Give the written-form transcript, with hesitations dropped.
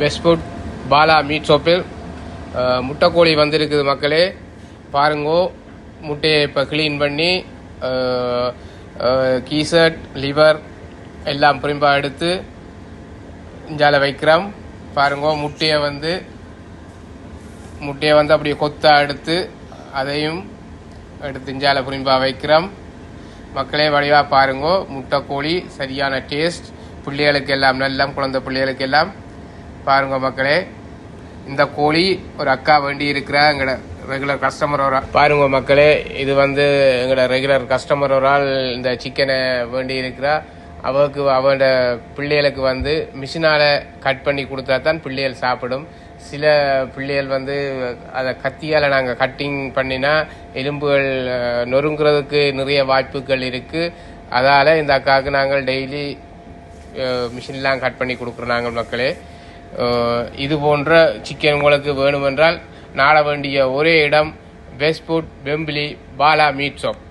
Best food Bala meet ஷாப்பில் முட்டைக்கோழி வந்திருக்குது மக்களே. பாருங்கோ, முட்டையை இப்போ க்ளீன் பண்ணி கீசட் லிவர் எல்லாம் புரிம்பா எடுத்து இஞ்சால வைக்கிறோம். பாருங்கோ, முட்டையை வந்து அப்படியே கொத்தா எடுத்து அதையும் எடுத்து இஞ்சால புரிம்பா வைக்கிறோம். மக்களே வடிவா பாருங்கோ, முட்டைக்கோழி சரியான டேஸ்ட், பிள்ளைகளுக்கு எல்லாம் நல்லா, குழந்தை பிள்ளைகளுக்கு எல்லாம். பாருங்க மக்களே, இந்த கோழி ஒரு அக்கா வேண்டி இருக்கிற எங்களோட ரெகுலர் கஸ்டமர் ஒரு பாருங்க மக்களே, இது வந்து எங்களோட ரெகுலர் கஸ்டமர் ஒரு ஆள் இந்த சிக்கனை வேண்டி இருக்கிறா. அவனோட பிள்ளைகளுக்கு வந்து மிஷினால கட் பண்ணி கொடுத்தா தான் பிள்ளைகள் சாப்பிடும். சில பிள்ளைகள் வந்து அதை கத்தியால் நாங்கள் கட்டிங் பண்ணினா எலும்புகள் நொறுங்குறதுக்கு நிறைய வாய்ப்புகள் இருக்குது. அதால் இந்த அக்காவுக்கு நாங்கள் டெய்லி மிஷின்லாம் கட் பண்ணி கொடுக்குறோம் நாங்கள் மக்களே. இது போன்ற சிக்கன் உங்களுக்கு வேணுமென்றால் நாட வேண்டிய ஒரே இடம் best food Wembley Bala meat shop.